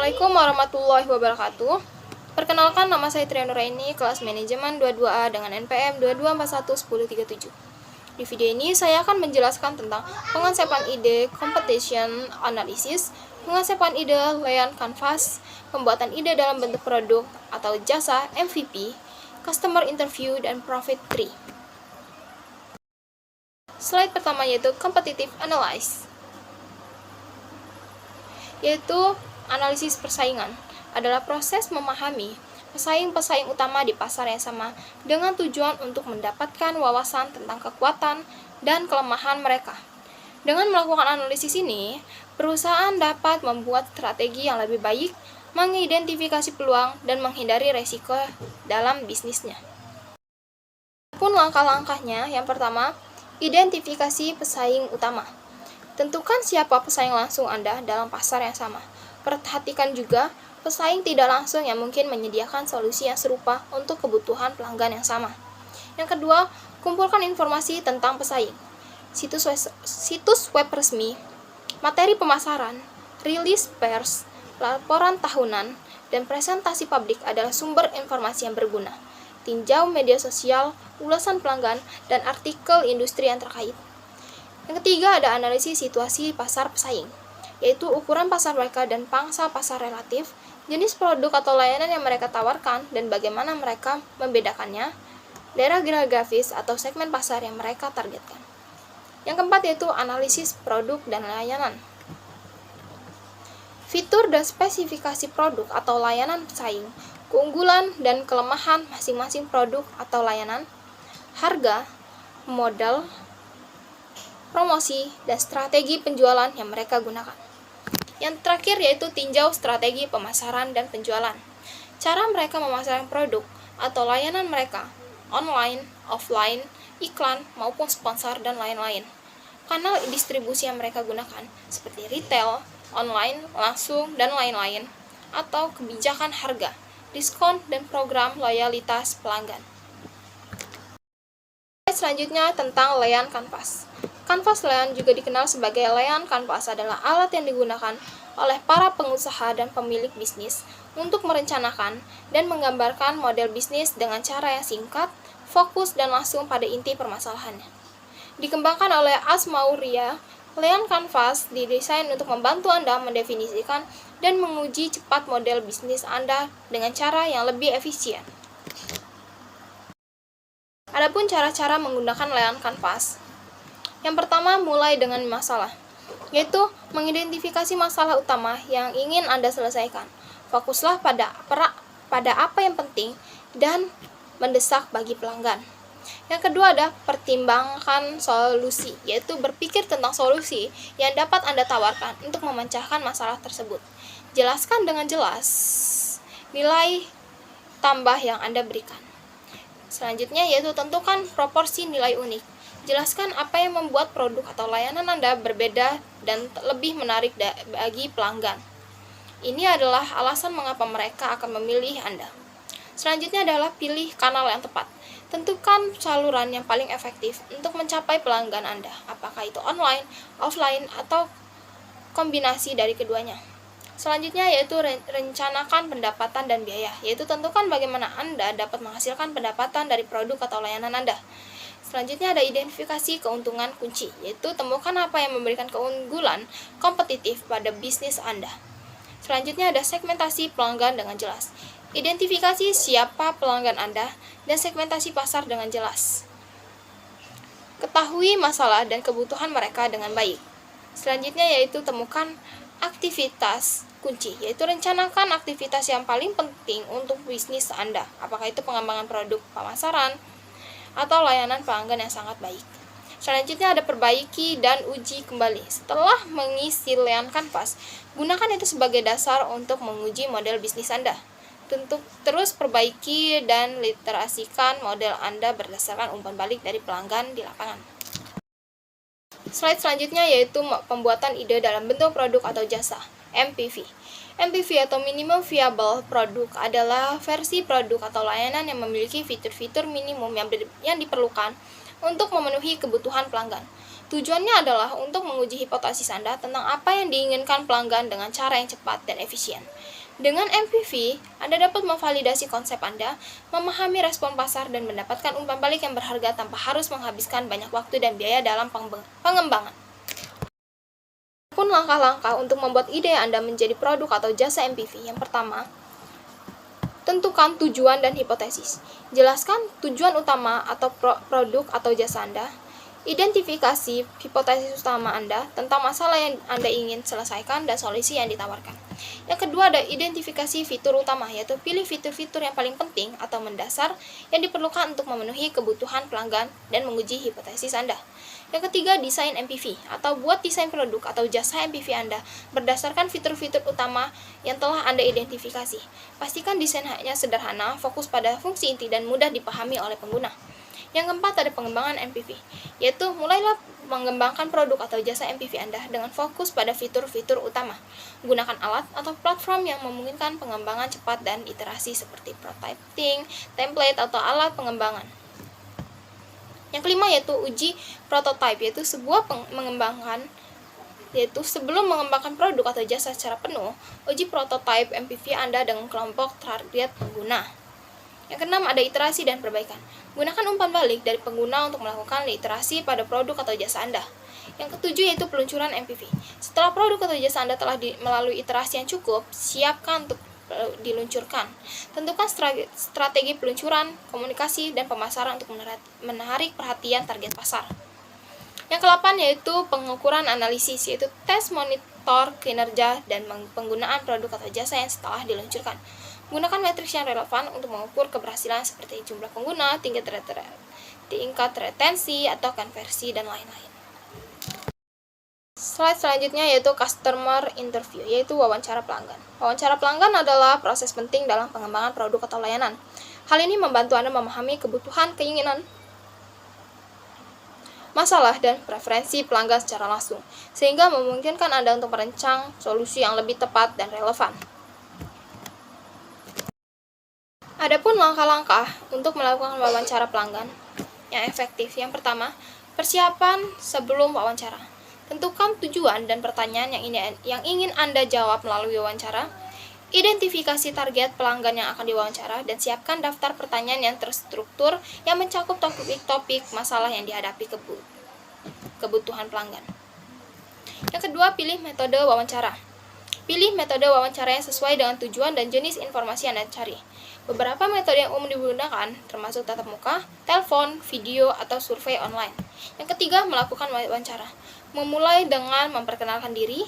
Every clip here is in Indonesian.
Assalamualaikum warahmatullahi wabarakatuh. Perkenalkan, nama saya Trianuraini, kelas manajemen 22A dengan NPM 22411037. Di video ini saya akan menjelaskan tentang pengonsepan ide competition analysis, pengonsepan ide layout canvas, pembuatan ide dalam bentuk produk atau jasa MVP, customer interview, dan profit tree. Slide pertama yaitu competitive analysis, yaitu analisis persaingan adalah proses memahami pesaing-pesaing utama di pasar yang sama dengan tujuan untuk mendapatkan wawasan tentang kekuatan dan kelemahan mereka. Dengan melakukan analisis ini, perusahaan dapat membuat strategi yang lebih baik, mengidentifikasi peluang, dan menghindari resiko dalam bisnisnya. Pun langkah-langkahnya, yang pertama, identifikasi pesaing utama. Tentukan siapa pesaing langsung Anda dalam pasar yang sama. Perhatikan juga pesaing tidak langsung yang mungkin menyediakan solusi yang serupa untuk kebutuhan pelanggan yang sama. Yang kedua, kumpulkan informasi tentang pesaing. Situs web resmi, materi pemasaran, rilis pers, laporan tahunan, dan presentasi publik adalah sumber informasi yang berguna. Tinjau media sosial, ulasan pelanggan, dan artikel industri yang terkait. Yang ketiga ada analisis situasi pasar pesaing, yaitu ukuran pasar mereka dan pangsa pasar relatif, jenis produk atau layanan yang mereka tawarkan, dan bagaimana mereka membedakannya, daerah geografis atau segmen pasar yang mereka targetkan. Yang keempat yaitu analisis produk dan layanan. Fitur dan spesifikasi produk atau layanan pesaing, keunggulan dan kelemahan masing-masing produk atau layanan, harga, modal, promosi, dan strategi penjualan yang mereka gunakan. Yang terakhir yaitu tinjau strategi pemasaran dan penjualan. Cara mereka memasarkan produk atau layanan mereka, online, offline, iklan, maupun sponsor, dan lain-lain. Kanal distribusi yang mereka gunakan, seperti retail, online, langsung, dan lain-lain. Atau kebijakan harga, diskon, dan program loyalitas pelanggan. Selanjutnya tentang layout canvas. Kanvas layout juga dikenal sebagai layout canvas adalah alat yang digunakan oleh para pengusaha dan pemilik bisnis untuk merencanakan dan menggambarkan model bisnis dengan cara yang singkat, fokus, dan langsung pada inti permasalahannya. Dikembangkan oleh Asmauria, layout canvas didesain untuk membantu Anda mendefinisikan dan menguji cepat model bisnis Anda dengan cara yang lebih efisien. Adapun cara-cara menggunakan layout canvas. Yang pertama, mulai dengan masalah, yaitu mengidentifikasi masalah utama yang ingin Anda selesaikan. Fokuslah pada apa yang penting dan mendesak bagi pelanggan. Yang kedua ada pertimbangkan solusi, yaitu berpikir tentang solusi yang dapat Anda tawarkan untuk memecahkan masalah tersebut. Jelaskan dengan jelas nilai tambah yang Anda berikan. Selanjutnya yaitu tentukan proporsi nilai unik. Jelaskan apa yang membuat produk atau layanan Anda berbeda dan lebih menarik bagi pelanggan. Ini adalah alasan mengapa mereka akan memilih Anda. Selanjutnya adalah pilih kanal yang tepat. Tentukan saluran yang paling efektif untuk mencapai pelanggan Anda, apakah itu online, offline, atau kombinasi dari keduanya. Selanjutnya yaitu rencanakan pendapatan dan biaya, yaitu tentukan bagaimana Anda dapat menghasilkan pendapatan dari produk atau layanan Anda. Selanjutnya ada identifikasi keuntungan kunci, yaitu temukan apa yang memberikan keunggulan kompetitif pada bisnis Anda. Selanjutnya ada segmentasi pelanggan dengan jelas. Identifikasi siapa pelanggan Anda dan segmentasi pasar dengan jelas. Ketahui masalah dan kebutuhan mereka dengan baik. Selanjutnya yaitu temukan aktivitas kunci, yaitu rencanakan aktivitas yang paling penting untuk bisnis Anda, apakah itu pengembangan produk, pemasaran, atau layanan pelanggan yang sangat baik. Selanjutnya ada perbaiki dan uji kembali. Setelah mengisi layout canvas, gunakan itu sebagai dasar untuk menguji model bisnis Anda. Tentu terus perbaiki dan literasikan model Anda berdasarkan umpan balik dari pelanggan di lapangan. Slide selanjutnya yaitu pembuatan ide dalam bentuk produk atau jasa, MPV. MPV atau Minimum Viable Product adalah versi produk atau layanan yang memiliki fitur-fitur minimum yang diperlukan untuk memenuhi kebutuhan pelanggan. Tujuannya adalah untuk menguji hipotesis Anda tentang apa yang diinginkan pelanggan dengan cara yang cepat dan efisien. Dengan MPV, Anda dapat memvalidasi konsep Anda, memahami respon pasar, dan mendapatkan umpan balik yang berharga tanpa harus menghabiskan banyak waktu dan biaya dalam pengembangan. Pun langkah-langkah untuk membuat ide Anda menjadi produk atau jasa MPV. Yang pertama, tentukan tujuan dan hipotesis. Jelaskan tujuan utama atau produk atau jasa Anda. Identifikasi hipotesis utama Anda tentang masalah yang Anda ingin selesaikan dan solusi yang ditawarkan. Yang kedua ada identifikasi fitur utama, yaitu pilih fitur-fitur yang paling penting atau mendasar yang diperlukan untuk memenuhi kebutuhan pelanggan dan menguji hipotesis Anda. Yang ketiga, desain MPV atau buat desain produk atau jasa MPV Anda berdasarkan fitur-fitur utama yang telah Anda identifikasi. Pastikan desain hanya sederhana, fokus pada fungsi inti dan mudah dipahami oleh pengguna. Yang keempat ada pengembangan MPV, yaitu mulailah mengembangkan produk atau jasa MPV Anda dengan fokus pada fitur-fitur utama. Gunakan alat atau platform yang memungkinkan pengembangan cepat dan iterasi seperti prototyping, template, atau alat pengembangan. Yang kelima yaitu uji prototype, yaitu sebelum mengembangkan produk atau jasa secara penuh, uji prototype MPV Anda dengan kelompok target pengguna. Yang keenam ada iterasi dan perbaikan. Gunakan umpan balik dari pengguna untuk melakukan iterasi pada produk atau jasa Anda. Yang ketujuh yaitu peluncuran MPV. Setelah produk atau jasa Anda telah melalui iterasi yang cukup, siapkan untuk diluncurkan. Tentukan strategi peluncuran, komunikasi, dan pemasaran untuk menarik perhatian target pasar. Yang ke-8 yaitu pengukuran analisis, yaitu tes monitor kinerja dan penggunaan produk atau jasa yang setelah diluncurkan. Gunakan matriks yang relevan untuk mengukur keberhasilan seperti jumlah pengguna, tingkat retensi, atau konversi, dan lain-lain. Slide selanjutnya yaitu customer interview, yaitu wawancara pelanggan. Wawancara pelanggan adalah proses penting dalam pengembangan produk atau layanan. Hal ini membantu Anda memahami kebutuhan, keinginan, masalah, dan preferensi pelanggan secara langsung, sehingga memungkinkan Anda untuk merancang solusi yang lebih tepat dan relevan. Adapun langkah-langkah untuk melakukan wawancara pelanggan yang efektif. Yang pertama, persiapan sebelum wawancara. Tentukan tujuan dan pertanyaan yang ingin Anda jawab melalui wawancara. Identifikasi target pelanggan yang akan diwawancara dan siapkan daftar pertanyaan yang terstruktur yang mencakup topik-topik masalah yang dihadapi kebutuhan pelanggan. Yang kedua, pilih metode wawancara. Pilih metode wawancara yang sesuai dengan tujuan dan jenis informasi yang Anda cari. Beberapa metode yang umum digunakan termasuk tatap muka, telepon, video, atau survei online. Yang ketiga, melakukan wawancara. Memulai dengan memperkenalkan diri,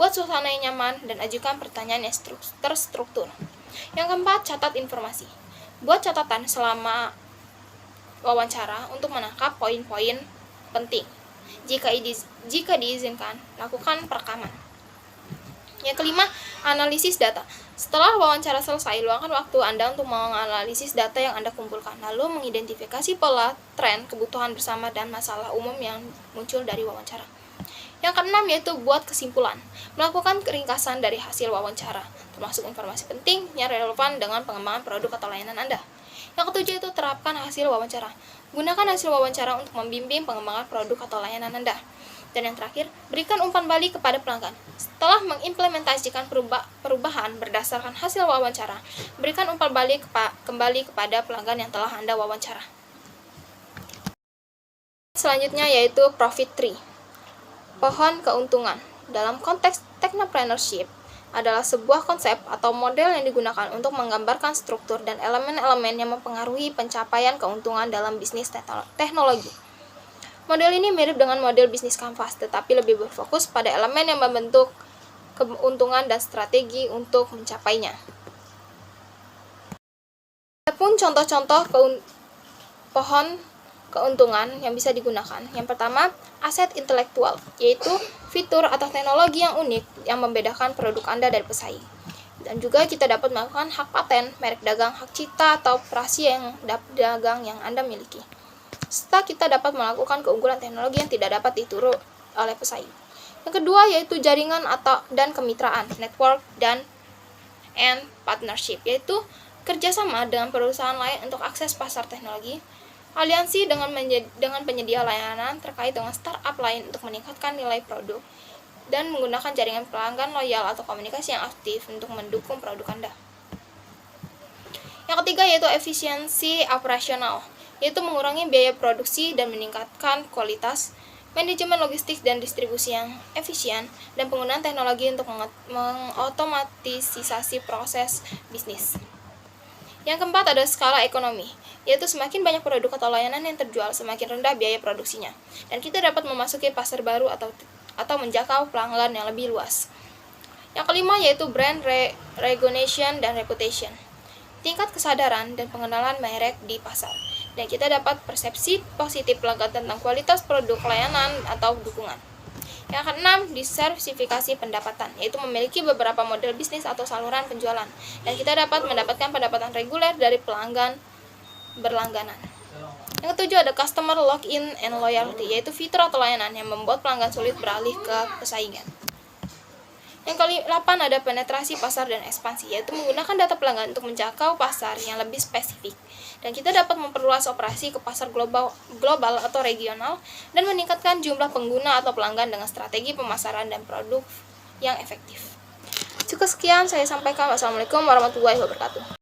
buat suasana yang nyaman, dan ajukan pertanyaan yang terstruktur. Yang keempat, catat informasi. Buat catatan selama wawancara untuk menangkap poin-poin penting. Jika diizinkan, lakukan perekaman. Yang kelima, analisis data. Setelah wawancara selesai, luangkan waktu Anda untuk menganalisis data yang Anda kumpulkan, lalu mengidentifikasi pola, tren, kebutuhan bersama, dan masalah umum yang muncul dari wawancara. Yang keenam yaitu buat kesimpulan. Melakukan ringkasan dari hasil wawancara, termasuk informasi penting yang relevan dengan pengembangan produk atau layanan Anda. Yang ketujuh itu terapkan hasil wawancara. Gunakan hasil wawancara untuk membimbing pengembangan produk atau layanan Anda. Dan yang terakhir, berikan umpan balik kepada pelanggan. Setelah mengimplementasikan perubahan berdasarkan hasil wawancara, berikan umpan balik kembali kepada pelanggan yang telah Anda wawancara. Selanjutnya yaitu profit tree. Pohon keuntungan. Dalam konteks technopreneurship, adalah sebuah konsep atau model yang digunakan untuk menggambarkan struktur dan elemen-elemen yang mempengaruhi pencapaian keuntungan dalam bisnis teknologi. Model ini mirip dengan model bisnis kanvas, tetapi lebih berfokus pada elemen yang membentuk keuntungan dan strategi untuk mencapainya. Adapun contoh-contoh pohon keuntungan yang bisa digunakan. Yang pertama, aset intelektual, yaitu fitur atau teknologi yang unik yang membedakan produk Anda dari pesaing. Dan juga kita dapat melakukan hak paten, merek dagang, hak cipta, atau operasi dagang yang Anda miliki. Serta kita dapat melakukan keunggulan teknologi yang tidak dapat ditiru oleh pesaing. Yang kedua yaitu jaringan dan kemitraan, network and partnership, yaitu kerjasama dengan perusahaan lain untuk akses pasar teknologi, aliansi dengan penyedia layanan terkait dengan startup lain untuk meningkatkan nilai produk, dan menggunakan jaringan pelanggan loyal atau komunikasi yang aktif untuk mendukung produk Anda. Yang ketiga yaitu efisiensi operasional, yaitu mengurangi biaya produksi dan meningkatkan kualitas, manajemen logistik dan distribusi yang efisien, dan penggunaan teknologi untuk mengotomatisasi proses bisnis. Yang keempat ada skala ekonomi, yaitu semakin banyak produk atau layanan yang terjual, semakin rendah biaya produksinya, dan kita dapat memasuki pasar baru atau menjangkau pelanggan yang lebih luas. Yang kelima yaitu brand recognition dan reputation, tingkat kesadaran dan pengenalan merek di pasar, dan kita dapat persepsi positif pelanggan tentang kualitas produk, layanan, atau dukungan. Yang keenam, diversifikasi pendapatan, yaitu memiliki beberapa model bisnis atau saluran penjualan, dan kita dapat mendapatkan pendapatan reguler dari pelanggan berlangganan. Yang ketujuh ada customer lock-in and loyalty, yaitu fitur atau layanan yang membuat pelanggan sulit beralih ke pesaingan. Yang ke-8 ada penetrasi pasar dan ekspansi, yaitu menggunakan data pelanggan untuk menjangkau pasar yang lebih spesifik. Dan kita dapat memperluas operasi ke pasar global atau regional dan meningkatkan jumlah pengguna atau pelanggan dengan strategi pemasaran dan produk yang efektif. Cukup sekian saya sampaikan. Wassalamualaikum warahmatullahi wabarakatuh.